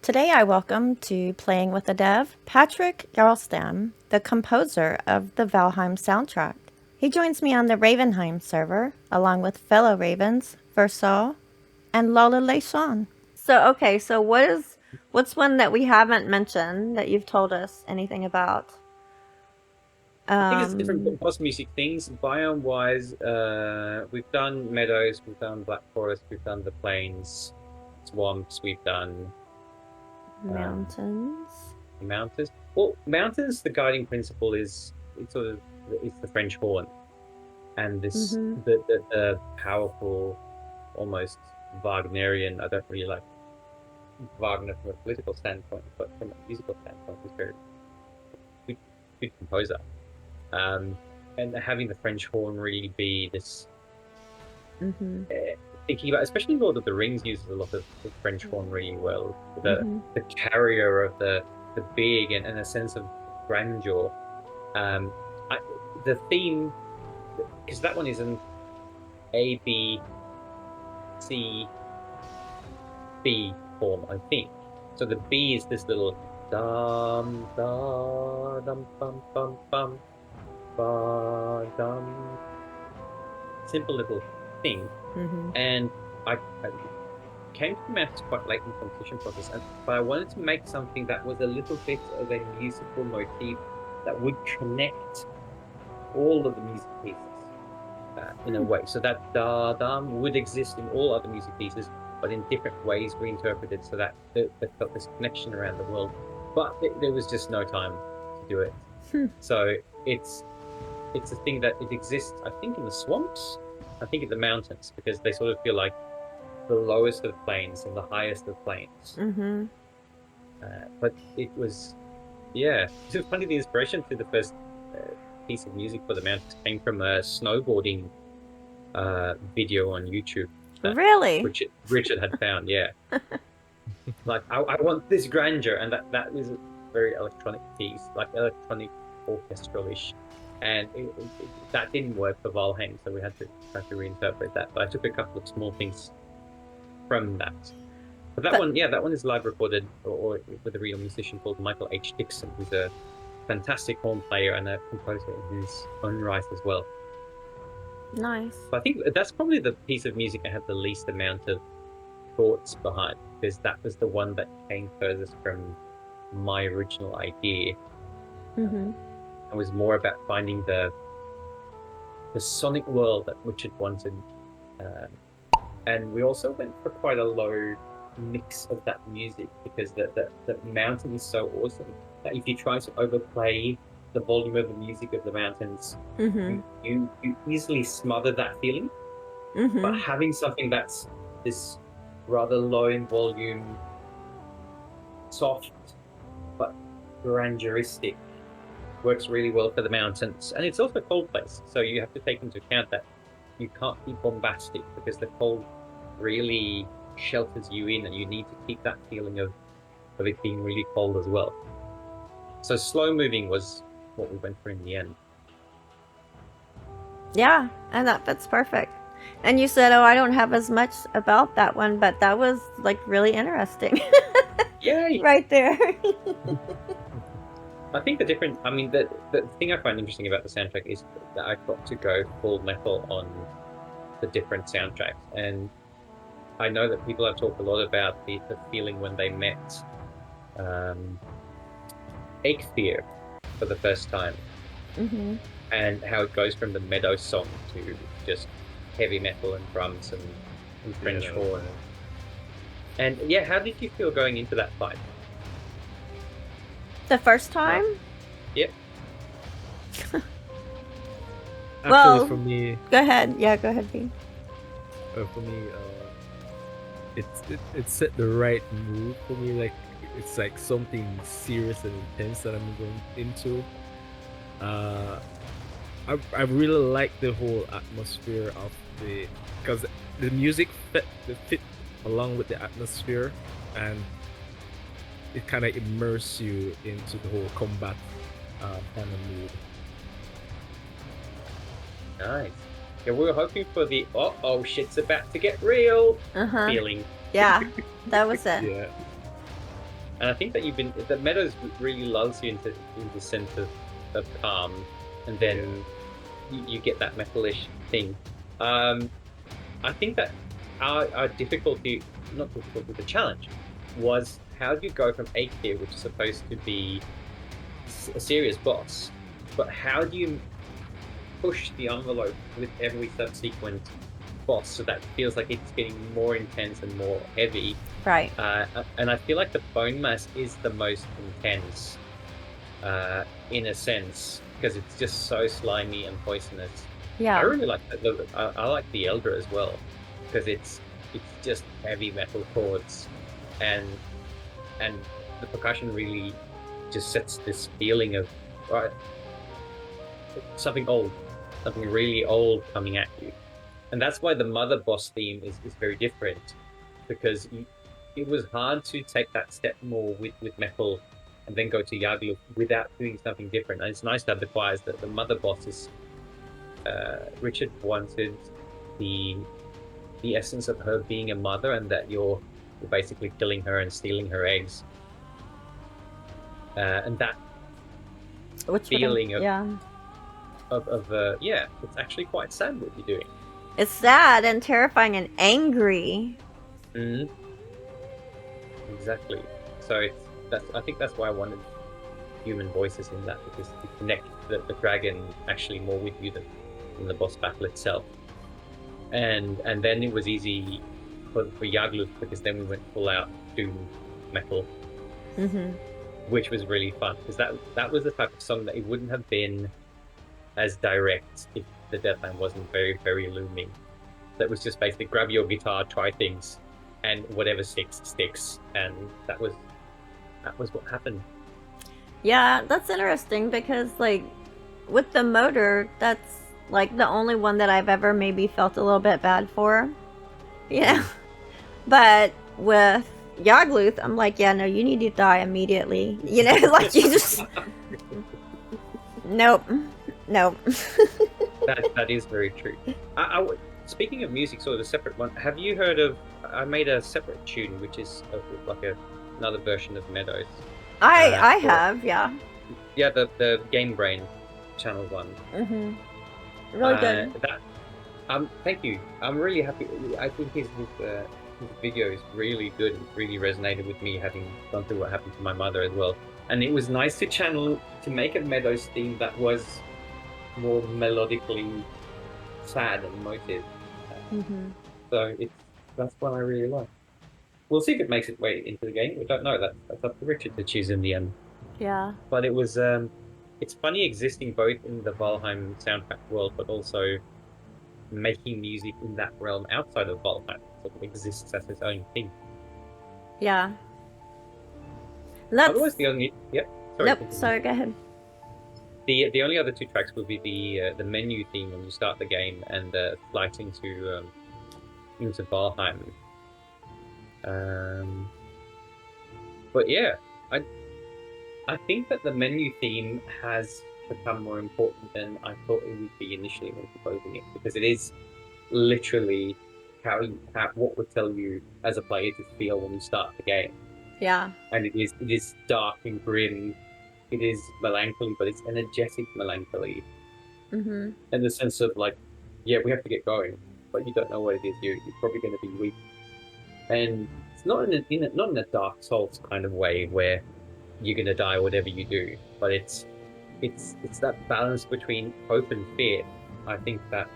Today I welcome to Playing with the Dev, Patrik Jalestam, the composer of the Valheim soundtrack. He joins me on the Ravenheim server, along with fellow Ravens, Versaugh, and Lawla Leyshon. So what's one that we haven't mentioned that you've told us anything about? I think it's different post music things. Biome wise, we've done meadows, we've done black forest, we've done the plains, swamps, we've done um, Mountains. mountains. Well, mountains, the guiding principle is it's the French horn and this Mm-hmm. the powerful, almost Wagnerian. I don't really like Wagner from a political standpoint, but from a musical standpoint, he's very good, good composer. Um, and having the French horn really be this Mm-hmm. thinking about, especially Lord of the Rings uses a lot of the French horn really well. Mm-hmm. The carrier of the big and a sense of grandeur. Um, I, the theme, because that one is an A B C B form, I think. So the B is this little dum da dum bum bum bum ba dum, simple little thing, Mm-hmm. and I came to the maths quite late in the competition process, but I wanted to make something that was a little bit of a musical motif that would connect all of the music pieces in a Hmm. way, so that da dum would exist in all other music pieces, but in different ways reinterpreted, so that they felt this connection around the world. But there was just no time to do it, Hmm. so it's it's a thing that it exists. I think in the swamps, I think in the mountains, because they sort of feel like the lowest of plains and the highest of plains. Mm-hmm. But it was, yeah, it's funny. The inspiration to the first piece of music for the mountains came from a snowboarding video on YouTube that Really? Richard had found. Yeah, like I want this grandeur, and that was a very electronic piece, like electronic orchestralish, and that didn't work for Valheim, so we had to try to reinterpret that. But I took a couple of small things from that. But that But one, yeah, that one is live recorded or with a real musician called Michael H. Dixon, who's a fantastic horn player and a composer in his own right as well. nice. But I think that's probably the piece of music I had the least amount of thoughts behind, because that was the one that came furthest from my original idea. Mm-hmm. It was more about finding the sonic world that Richard wanted. And we also went for quite a low mix of that music, because the mountain is so awesome that if you try to overplay the volume of the music of the mountains, Mm-hmm. you easily smother that feeling. But Mm-hmm. having something that's this rather low in volume, soft but grandeuristic, works really well for the mountains. And it's also a cold place, so you have to take into account that you can't be bombastic, because the cold really shelters you in, and you need to keep that feeling of it being really cold as well. So slow moving was what we went for in the end. Yeah, and that fits perfect. And you said, "Oh, I don't have as much about that one, but that was like really interesting." Yay! Right there. I think I mean, the thing I find interesting about the soundtrack is that I got to go full metal on the different soundtracks. And I know that people have talked a lot about the feeling when they met um, Fear for the first time, Hmm. and how it goes from the meadow song to just heavy metal and drums and Yeah, French that was horn. nice. And yeah, how did you feel going into that fight? The first Well, time? Yep. actually, Well, go ahead. Yeah, go ahead, B. for me, it set the right mood for me. Like it's like something serious and intense that I'm going into. Uh, I really like the whole atmosphere of the because the music fit along with the atmosphere, and it kind of immerse you into the whole combat kind of mood. Nice. Yeah, we were hoping for the oh shit's about to get real Uh huh. feeling. Yeah, that was it. Yeah, And I think that the Meadows really lulls you into the sense of calm, and then you get that metalish thing. I think that our difficulty, not difficulty, the challenge was how do you go from Aikir, which is supposed to be a serious boss, but how do you push the envelope with every subsequent boss so that it feels like it's getting more intense and more heavy. Right. And I feel like the bone mass is the most intense, in a sense, because it's just so slimy and poisonous. Yeah. I really like I like the Elder as well, because it's just heavy metal chords, and the percussion really just sets this feeling of something really old coming at you. And that's why the Mother boss theme is very different, because it was hard to take that step more with metal and then go to Yaglu without doing something different. And it's nice to have the choirs that the Mother boss is. Richard wanted the essence of her being a mother, and that you're basically killing her and stealing her eggs, and that feeling of yeah, it's actually quite sad what you're doing. It's sad and terrifying and angry. Mm-hmm. Exactly. So I think that's why I wanted human voices in that, because you connect the dragon actually more with you than the boss battle itself. And then it was easy for Yagluth, because then we went full out doom metal, which was really fun, because that was the type of song that it wouldn't have been as direct if the deadline wasn't very, very looming. That was just basically grab your guitar, try things, and whatever sticks. And that was what happened. Yeah, that's interesting, because like with the motor, that's like the only one that I've ever maybe felt a little bit bad for. Yeah. But with Yagluth, I'm like, yeah, no, you need to die immediately. You know, like you just Nope. That is very true. Speaking of music, sort of a separate one. Have you heard of? I made a separate tune, which is like another version of Meadows. I have, yeah. Yeah, the Game Brain channel one. Really good. Thank you. I'm really happy. I think his video is really good. It really resonated with me, having gone through what happened to my mother as well. And it was nice to make a Meadows theme that was more melodically sad and emotive. So that's one I really like. We'll see if it makes its way into the game. We don't know. That's up to Richard to choose in the end. Yeah. But it was it's funny existing both in the Valheim soundtrack world, but also making music in that realm outside of Valheim. Sort of exists as its own thing. Yeah. Otherwise, the only Sorry, go ahead. The only other two tracks will be the menu theme when you start the game, and flight into Valheim. But yeah, I think that the menu theme has become more important than I thought it would be initially when composing it, because it is literally what would tell you as a player to feel when you start the game. Yeah. And it is dark and grim. It is melancholy, but it's energetic melancholy. In the sense of like, yeah, we have to get going, but you don't know what it is. You're probably going to be weak, and it's not in a Dark Souls kind of way where you're going to die whatever you do, but it's that balance between hope and fear. I think that's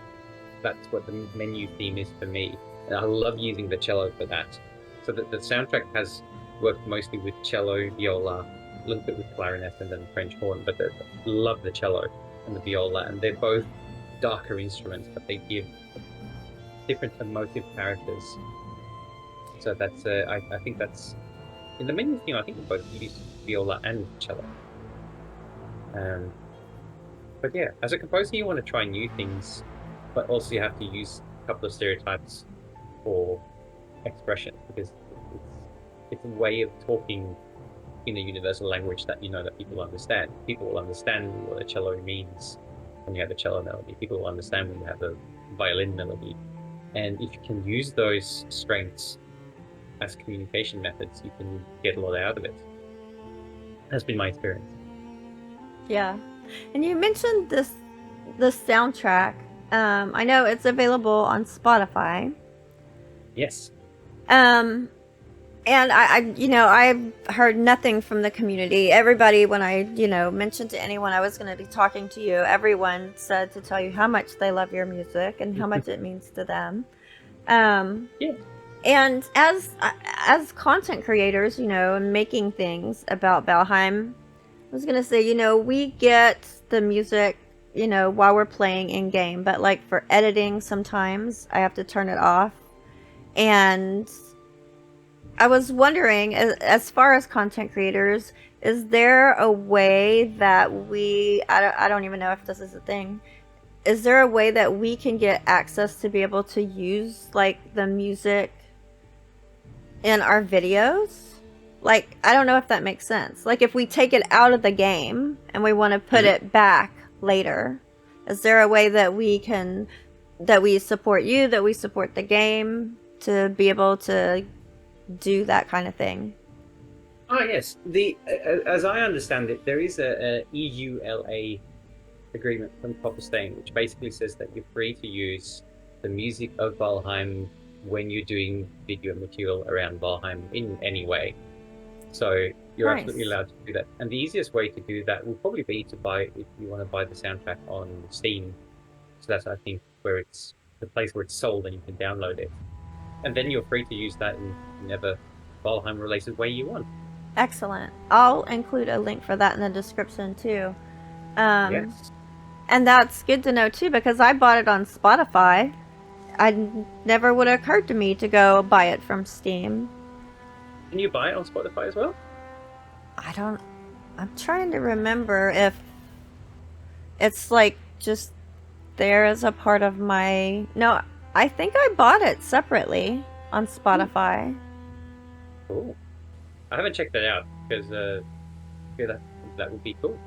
what the menu theme is for me, and I love using the cello for that. So that the soundtrack has worked mostly with cello, viola, a little bit with clarinet, and then French horn. But I love the cello and the viola, and they're both darker instruments, but they give different emotive characters. So that's I think that's in the menu theme. I think we both use viola and cello. But yeah, as a composer, you want to try new things, but also you have to use a couple of stereotypes for expression, because it's a way of talking in a universal language that that people understand. People will understand what a cello means when you have a cello melody. People will understand when you have a violin melody. And if you can use those strengths as communication methods, you can get a lot out of it. has been my experience. Yeah. And you mentioned the soundtrack. I know it's available on Spotify. Yes. And I've heard nothing from the community. Everybody, when I, mentioned to anyone I was going to be talking to you, everyone said to tell you how much they love your music and how much it means to them. Yeah. And as content creators, and making things about Valheim, I was gonna say, we get the music, while we're playing in game, but like for editing, sometimes I have to turn it off. And I was wondering, as far as content creators, is there a way that I don't even know if this is a thing. Is there a way that we can get access to be able to use like the music in our videos? Like, I don't know if that makes sense. Like, if we take it out of the game and we want to put it back later, is there a way that we support you, that we support the game to be able to do that kind of thing? Ah, yes. As I understand it, there is a EULA agreement from Copperstain, which basically says that you're free to use the music of Valheim when you're doing video material around Valheim in any way. So you're Nice. absolutely allowed to do that. And the easiest way to do that will probably be to buy, if you want to buy the soundtrack on Steam. So that's, I think, where it's the place where it's sold and you can download it. And then you're free to use that in whenever Valheim releases where you want. Excellent. I'll include a link for that in the description too. Yes. And that's good to know too, because I bought it on Spotify. Never would have occurred to me to go buy it from Steam. Can you buy it on Spotify as well? I'm trying to remember if it's like just there as a part of my. No, I think I bought it separately on Spotify. Cool. I haven't checked that out because that would be cool.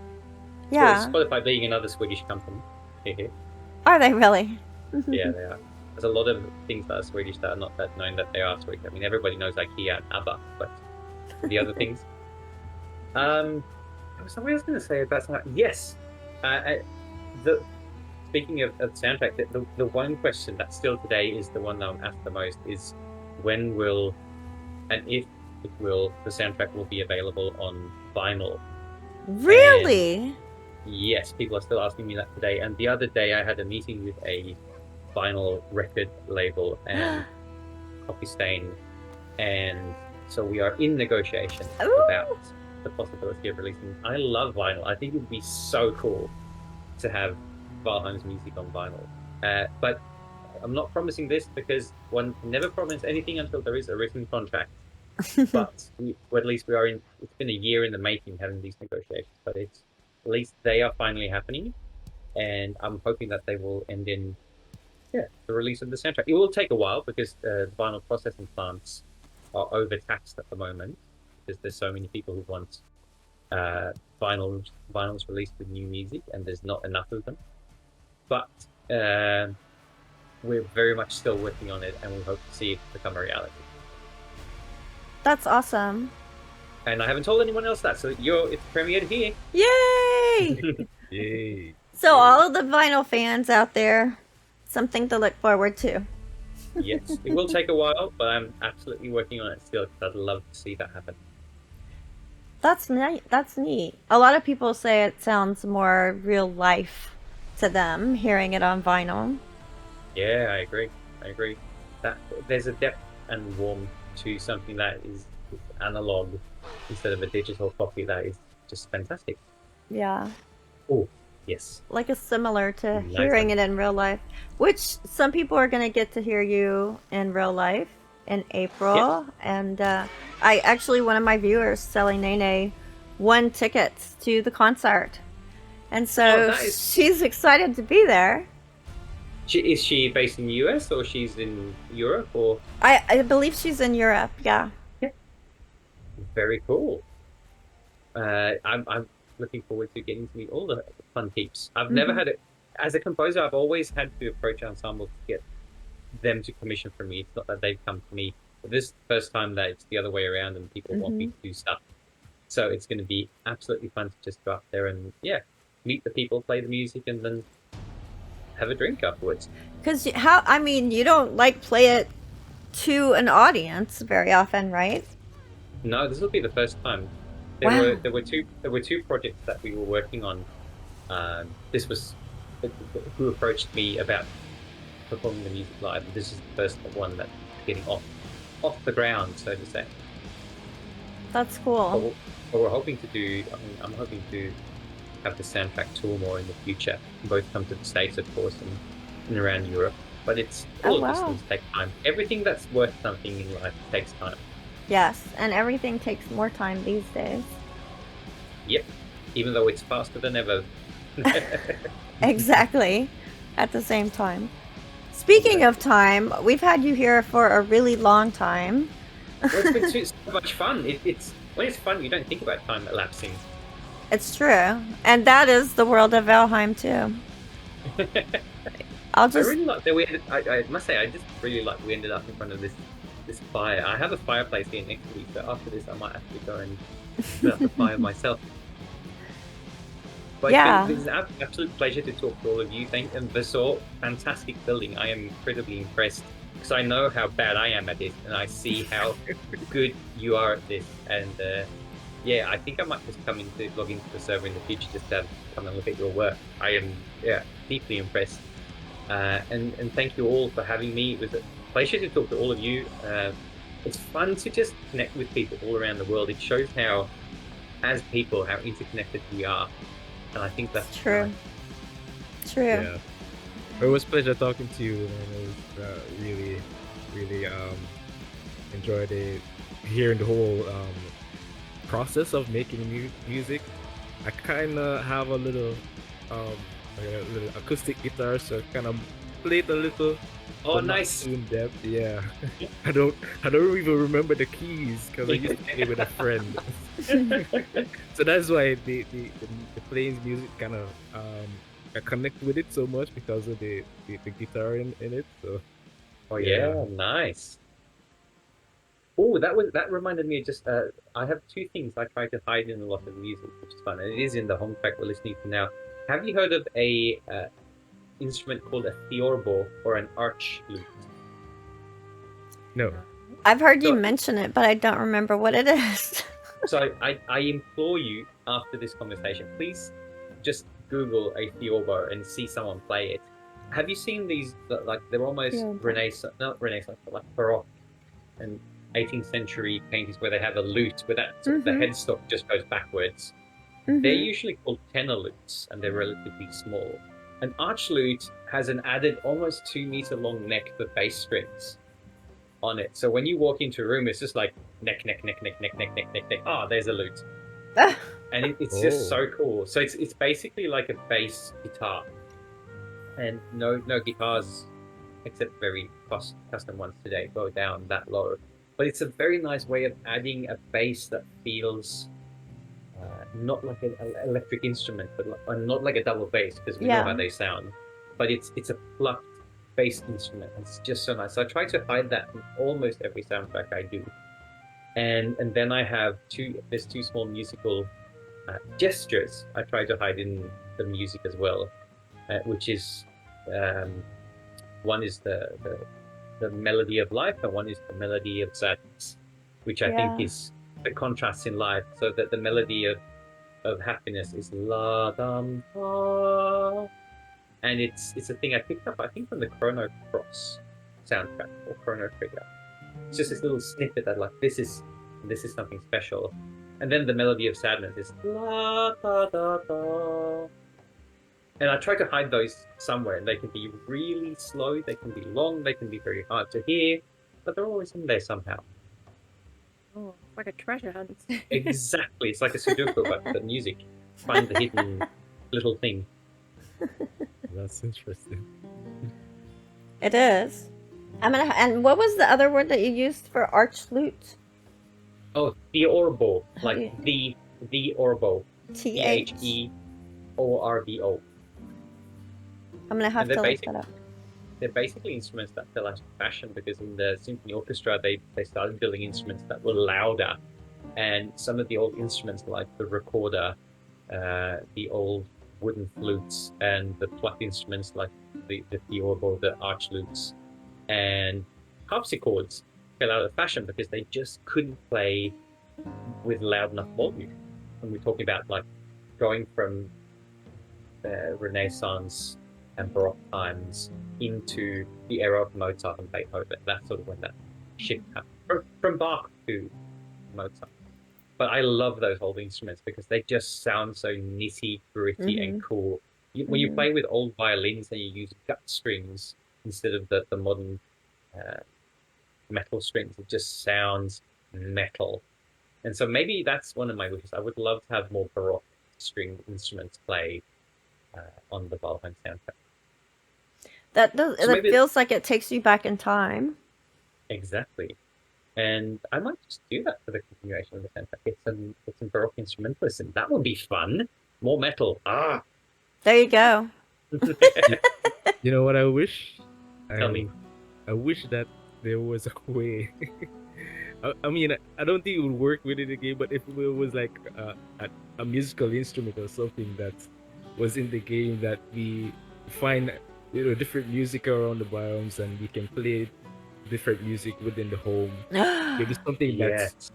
Yeah. So Spotify being another Swedish company. Are they really? Yeah, they are. There's a lot of things that are Swedish that are not that known that they are Swedish. I mean, everybody knows IKEA and ABBA, but the other things. There was something I was going to say about something. Yes. Speaking of soundtrack, the one question that still today is the one that I'm asked the most is when will, and if it will, the soundtrack will be available on vinyl. Really? And yes, people are still asking me that today. And the other day I had a meeting with a vinyl record label and Copperstain, and so we are in negotiation about the possibility of releasing. I love vinyl. I think it would be so cool to have Valheim's music on vinyl. But I'm not promising this because one can never promise anything until there is a written contract. But at least we are in. It's been a year in the making having these negotiations, but at least they are finally happening, and I'm hoping that they will end in the release of the soundtrack. It will take a while because the vinyl processing plants are overtaxed at the moment because there's so many people who want vinyls released with new music, and there's not enough of them. But we're very much still working on it, and we hope to see it become a reality. That's awesome. And I haven't told anyone else that, so it's premiered here. Yay! Yay. So all of the vinyl fans out there, something to look forward to. Yes, it will take a while, but I'm absolutely working on it still because I'd love to see that happen. That's neat. That's neat. A lot of people say it sounds more real life to them hearing it on vinyl. Yeah, I agree. That there's a depth and warmth to something that is analog instead of a digital copy that is just fantastic. Yeah. Oh, yes. Like it's similar to Nice hearing one. it in real life, which some people are going to get to hear you in real life in April. Yes. And I actually, one of my viewers, Sally Nene, won tickets to the concert. And so she's excited to be there. Is she based in the US or she's in Europe or? I believe she's in Europe. Yeah. Very cool. I'm looking forward to getting to meet all the fun peeps. I've never had it as a composer. I've always had to approach ensembles to get them to commission from me. It's not that they've come to me. But this is the first time that it's the other way around and people want me to do stuff. So it's going to be absolutely fun to just go up there and meet the people, play the music, and then have a drink afterwards. Because you don't like play it to an audience very often, right? No, this will be the first time. Wow. There were two projects that we were working on. This was who approached me about performing the music live. This is the first one that's getting off the ground, so to say. That's But cool. what we're hoping to do, I'm hoping to have the soundtrack tour more in the future. Both come to the States, of course, and around Europe. But Oh, all of these wow. things take time. Everything that's worth something in life takes time. Yes, and everything takes more time these days. Yep. Even though it's faster than ever. Exactly. At the same time. Speaking of time, we've had you here for a really long time. Well, it's been so much fun. It's when it's fun, you don't think about time elapsing. It's true. And that is the world of Valheim, too. I really like that we ended, I must say, I just really like we ended up in front of this fire. I have a fireplace here next to me, so after this, I might actually go and put up the fire myself. But Yeah. it's an absolute pleasure to talk to all of you. And Versaugh, fantastic building. I am incredibly impressed because I know how bad I am at it, and I see how good you are at this. And I think I might just log into the server in the future just to come and look at your work. I am deeply impressed. And thank you all for having me. It was a pleasure to talk to all of you. It's fun to just connect with people all around the world. It shows how, as people, how interconnected we are. And I think that's true. Nice. True. Yeah. It was a pleasure talking to you, and it was really, really enjoyed hearing the whole process of making music. I kind of have a little acoustic guitar, so I kind of played a little. Oh, nice! Too in depth, yeah. I don't even remember the keys because I used to play with a friend. So that's why the playing music kind of I connect with it so much because of the guitar in it. So. Oh yeah, nice. Oh, that reminded me of just I have two things I try to hide in a lot of music, which is fun, and it is in the home track we're listening to now. Have you heard of a instrument called a Theorbo or an arch lute? No. I've heard you mention it, but I don't remember what it is. So I implore you after this conversation, please just Google a Theorbo and see someone play it. Have you seen these? Like they're almost not Renaissance, but like Baroque and 18th century paintings where they have a lute, where that the headstock just goes backwards. They're usually called tenor lutes, and they're relatively small. An arch lute has an added almost 2-meter long neck for bass strings on it. So when you walk into a room, it's just like neck. Ah, there's a lute. And it's just so cool. So it's basically like a bass guitar. And no guitars, except very custom ones today, go down that low. But it's a very nice way of adding a bass that feels not like an electric instrument, but not like a double bass, because we know how they sound. But it's a plucked bass instrument. And it's just so nice. So I try to hide that in almost every soundtrack I do. And then I have there's two small musical gestures I try to hide in the music as well, which is one is the melody of life, and one is the melody of sadness, which I think is the contrast in life. So that the melody of happiness is la dum da, and it's a thing I picked up, I think, from the Chrono Cross soundtrack or Chrono Trigger. It's just this little snippet that like this is something special, and then the melody of sadness is la da da da. And I try to hide those somewhere. They can be really slow, they can be long, they can be very hard to hear, but they're always in there somehow. Oh, like a treasure hunt. Exactly. It's like a Sudoku, but the music. Find the hidden little thing. That's interesting. It is. And what was the other word that you used for arch lute? Oh, Theorbo. Like the Orbo. Theorbo. I'm going to have to look that up. They're basically instruments that fell out of fashion because in the symphony orchestra, they started building instruments that were louder and some of the old instruments like the recorder, the old wooden flutes, and the plucked instruments like the Theorbo, the arch lutes, and harpsichords fell out of fashion because they just couldn't play with loud enough volume. And we're talking about like going from Renaissance and Baroque times into the era of Mozart and Beethoven. That's sort of when that shift happened from Bach to Mozart. But I love those old instruments because they just sound so nitty gritty and cool. When you play with old violins and you use gut strings instead of the modern metal strings, it just sounds metal. And so maybe that's one of my wishes. I would love to have more Baroque string instruments played on the Valheim soundtrack. That feels like it takes you back in time. Exactly. And I might just do that for the continuation of the soundtrack. Get some Baroque instrumentalists, and that would be fun. More metal. There you go. You know what I wish? Tell me. I wish that there was a way. I mean, I don't think it would work within the game, but if it was like a musical instrument or something that was in the game that we find, different music around the biomes and we can play different music within the home. Maybe something that's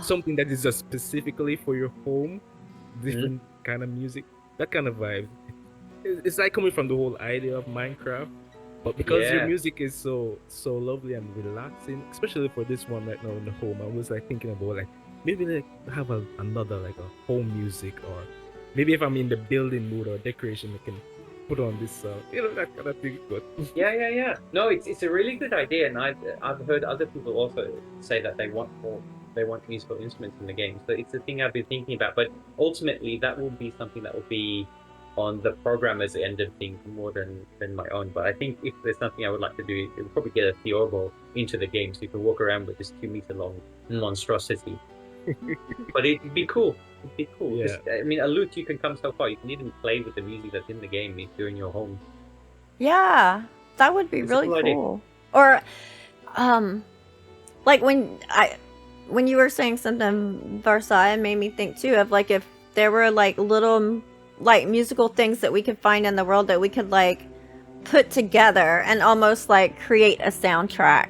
something that is just specifically for your home, different kind of music, that kind of vibe. It's like coming from the whole idea of Minecraft, but because your music is so lovely and relaxing, especially for this one right now in the home, I was like thinking about like maybe like have another like a home music, or maybe if I'm in the building mood or decoration, I can put on this song, that kind of thing. But yeah. No, it's a really good idea, and I've heard other people also say that they want musical instruments in the game. So it's a thing I've been thinking about. But ultimately, that will be something that will be on the programmer's end of things more than my own. But I think if there's something I would like to do, it would probably get a Theorbo into the game so you can walk around with this 2-meter long monstrosity. But it'd be cool. It'd be cool. Yeah. I mean, a lute, you can come so far. You can even play with the music that's in the game if you're in your home. Yeah, that would be really cool. Or, like when you were saying something, Versaugh, it made me think too of like if there were like little like musical things that we could find in the world that we could like put together and almost like create a soundtrack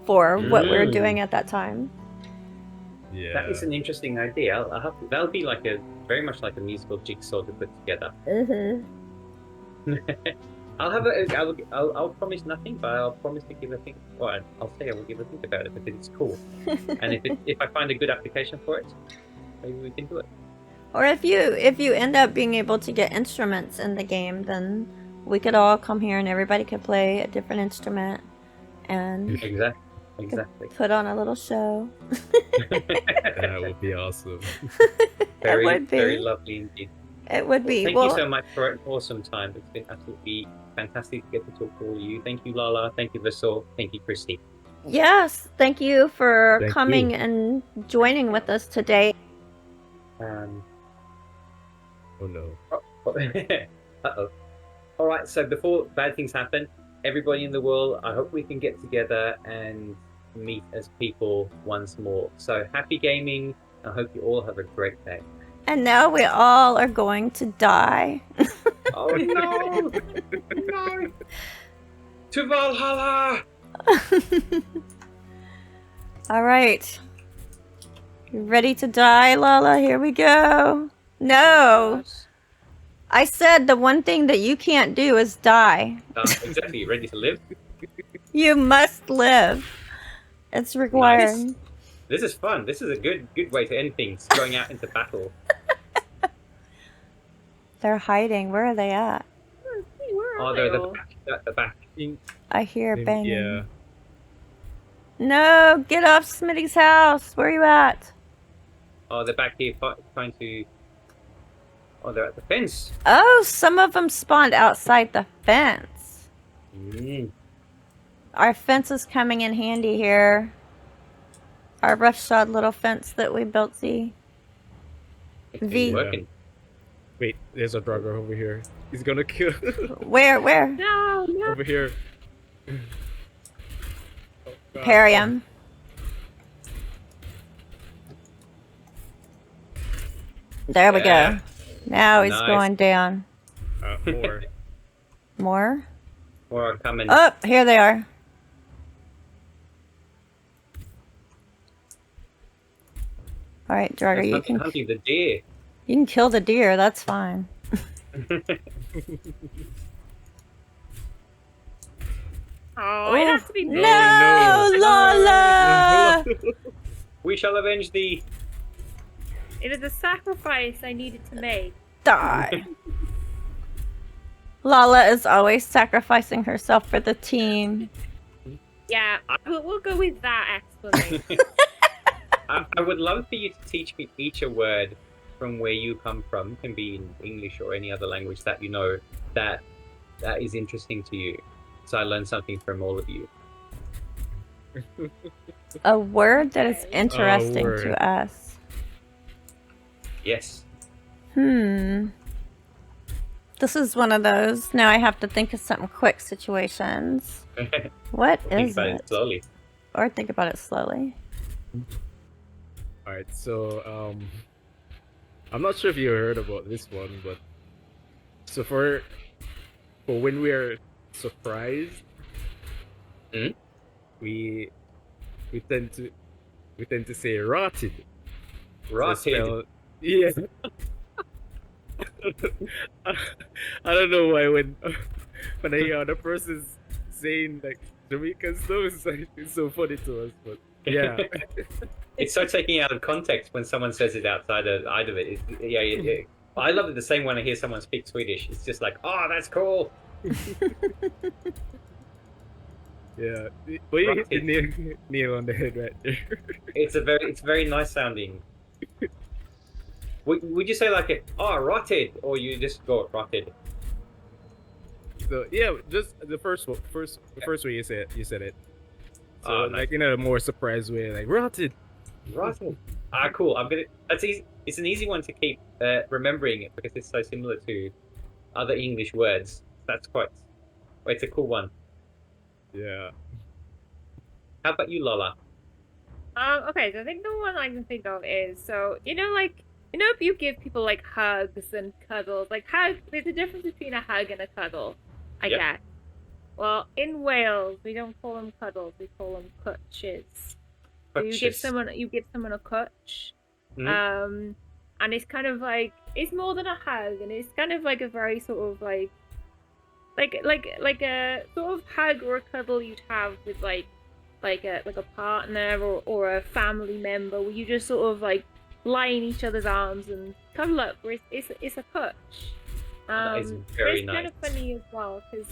for what we were doing at that time. Yeah, that is an interesting idea. That'll be like very much like a musical jigsaw to put together. I'll promise nothing, but I'll promise to give a think. Well, I'll say I will give a think about it because it's cool. And if I find a good application for it, maybe we can do it. Or if you end up being able to get instruments in the game, then we could all come here and everybody could play a different instrument and exactly put on a little show. That would be awesome. Very lovely indeed. It would be. Thank you so much for an awesome time. It's been absolutely fantastic to get to talk to all of you. Thank you, Lawla. Thank you, Versaugh. Thank you, Christy. Yes, thank you for coming and joining with us today. Oh no. Uh-oh. All right, so before bad things happen, everybody in the world, I hope we can get together and meet as people once more. So happy gaming. I hope you all have a great day. And now we all are going to die. Oh no! No! To Valhalla! All right. You ready to die, Lawla? Here we go. No. I said the one thing that you can't do is die. Exactly. You ready to live? You must live. It's required. Nice. This is fun. This is a good way to end things. Going out into battle. They're hiding. Where are they at? They're at the back. I hear banging. Yeah. No, get off Smitty's house. Where are you at? Oh, they're back here trying to... Oh, they're at the fence. Oh, some of them spawned outside the fence. Our fence is coming in handy here. Our roughshod little fence that we built, It's working. Wait, there's a drugger over here. He's gonna kill. Where? No. Over here. Parry him. There we Yeah. go. Now he's Nice. going down. More. More? More are coming. Oh, here they are. All right, Drago, It's you hunting the deer. can kill the deer. That's fine. Oh, it has to be me. No, no. Lawla! We shall avenge thee. It is a sacrifice I needed to make. Die. Lawla is always sacrificing herself for the team. Yeah, we'll go with that explanation. I would love for you to teach me each a word from where you come from. It can be in English or any other language that you know that is interesting to you. So I learn something from all of you. A word that is interesting word. to us. Yes. This is one of those, now I have to think of something quick situations. What Think is about it? it slowly. Or think about it slowly. All right, so I'm not sure if you heard about this one, but so for when we are surprised, we tend to say rotted. Rotted. Yeah. I don't know why when I hear other person's saying like Jamaican stuff, it's so funny to us, but yeah. It's so taken out of context when someone says it outside of it. Yeah. I love it the same when I hear someone speak Swedish. It's just like, oh, that's cool. Yeah, but you hit the nail on the head right there. It's very nice sounding. Would you say like it? Oh, rotted, or you just go rotted? So yeah, just the first way you said it. So Oh, nice. like in a more surprised way, like rotted. Rotted. Cool. That's easy. It's an easy one to keep remembering it because it's so similar to other English words. It's a cool one. Yeah. How about you, Lola? Okay, so I think the one I can think of is, so, if you give people like hugs and cuddles, like there's a difference between a hug and a cuddle, I guess. Well, in Wales, we don't call them cuddles, we call them cwtches. So you give someone a cwtch, and it's kind of like, it's more than a hug, and it's kind of like a very sort of like a sort of hug or a cuddle you'd have with like a partner or a family member, where you just sort of like lie in each other's arms and cuddle up. Where it's a cwtch. That is very it's nice. kind of funny as well because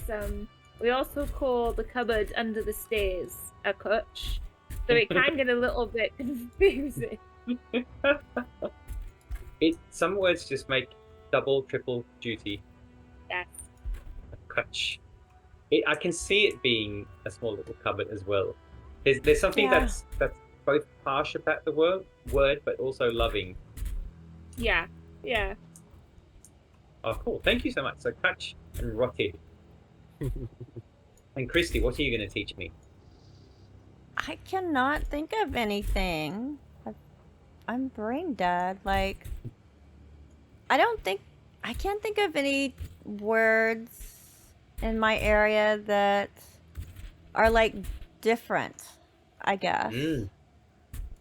we also call the cupboard under the stairs a cwtch, so it can get a little bit confusing. Some words just make double, triple duty. Yes. Cwtch. I can see it being a small little cupboard as well. There's something that's both harsh about the word, but also loving. Yeah. Oh, cool. Thank you so much. So, cwtch and rotted. And Christy, what are you going to teach me? I cannot think of anything. I'm brain dead. Like, I can't think of any words in my area that are like different, I guess.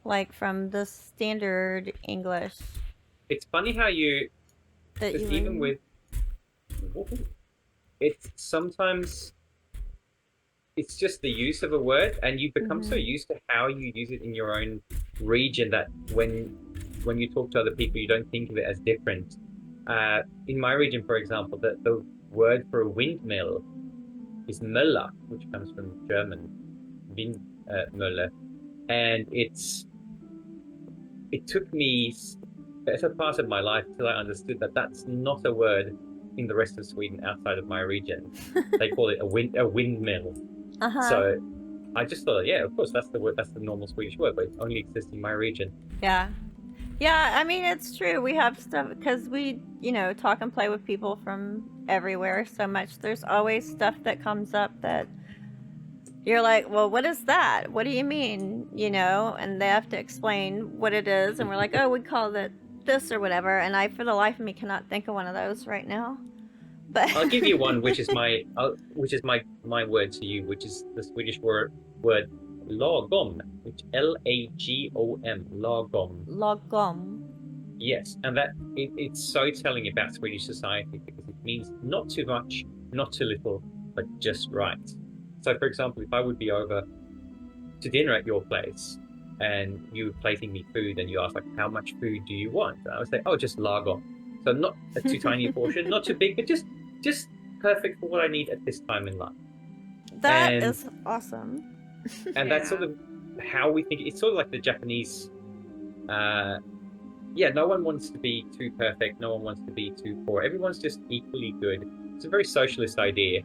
Like from the standard English. It's funny how it's sometimes it's just the use of a word, and you become so used to how you use it in your own region that when you talk to other people, you don't think of it as different. In my region, for example, the word for a windmill is Möller, which comes from German, Windmöller, and it took me better part of my life till I understood that that's not a word in the rest of Sweden outside of my region. They call it a windmill. So I just thought, yeah, of course, that's the word. That's the normal Swedish word, but it only exists in my region. Yeah, I mean, it's true. We have stuff because we, talk and play with people from everywhere so much. There's always stuff that comes up that you're like, well, what is that? What do you mean? And they have to explain what it is, and we're like, oh, we call it this or whatever, and I, for the life of me, cannot think of one of those right now. But I'll give you one, which is my word to you, which is the Swedish word lagom, which Lagom, lagom. Lagom. Yes, and that it's so telling about Swedish society because it means not too much, not too little, but just right. So, for example, if I would be over to dinner at your place and you were plating me food and you asked, like, how much food do you want? And I would say, oh, just lagom. So not a too tiny a portion, not too big, but just perfect for what I need at this time in life. That And- is awesome. And that's sort of how we think. It's sort of like the Japanese. No one wants to be too perfect. No one wants to be too poor. Everyone's just equally good. It's a very socialist idea,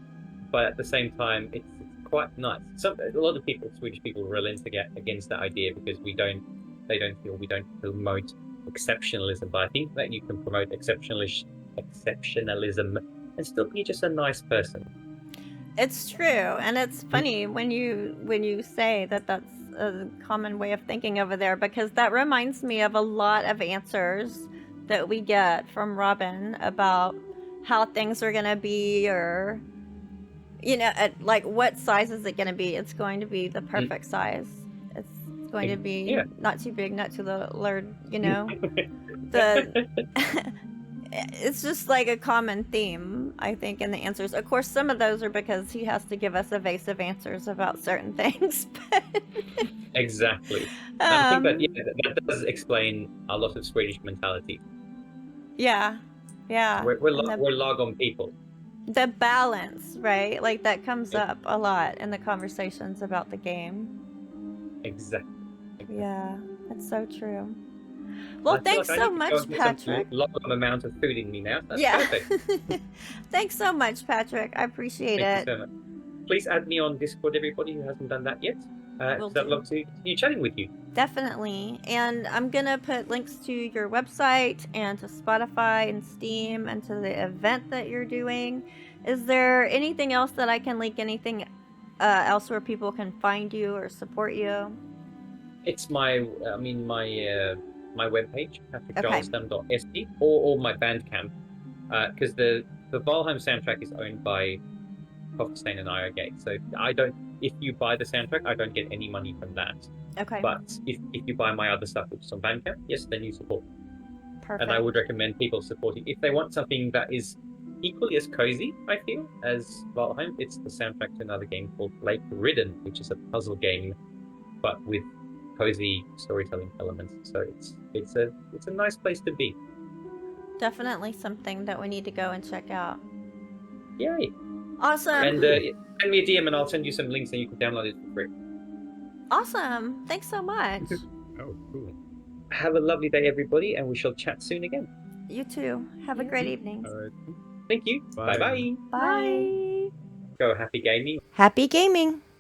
but at the same time, it's quite nice. A lot of people, Swedish people, relent against that idea because they don't feel we don't promote exceptionalism. But I think that you can promote exceptionalism and still be just a nice person. It's true, and it's funny when you say that that's a common way of thinking over there, because that reminds me of a lot of answers that we get from Robin about how things are gonna be, or like what size is it gonna be? It's going to be the perfect size. It's going to be not too big, not too little. It's just like a common theme, I think, in the answers. Of course, some of those are because he has to give us evasive answers about certain things. But Exactly. I think that does explain a lot of Swedish mentality. Yeah. We're lagom people. The balance, right? Like that comes up a lot in the conversations about the game. Exactly. Yeah, that's so true. Well, I feel thanks like I so need to much, go and get some Patrick. lagom amount of food in me now. That's Yeah. perfect. Thanks so much, Patrick. I appreciate Thank it. you so much. Please add me on Discord, everybody who hasn't done that yet. Will I'd do. love to continue chatting with you. Definitely. And I'm going to put links to your website and to Spotify and Steam and to the event that you're doing. Is there anything else that I can link? Anything else where people can find you or support you? It's my webpage, Okay. patrikjalestam.se, or my Bandcamp, because the Valheim soundtrack is owned by Coffstein and Irogate. So if you buy the soundtrack, I don't get any money from that. Okay. But if you buy my other stuff, which is on Bandcamp, yes, then you support. Perfect. And I would recommend people supporting. If they want something that is equally as cozy, I feel, as Valheim, it's the soundtrack to another game called Lake Ridden, which is a puzzle game, but with cozy storytelling elements. So it's a nice place to be. Definitely something that we need to go and check out. Yay! Awesome. And send me a DM and I'll send you some links and you can download it for free. Awesome. Thanks so much. Oh, cool. Have a lovely day, everybody, and we shall chat soon again. You too. Have a great evening. All right. Thank you. Bye. Bye-bye. Bye. Go happy gaming. Happy gaming.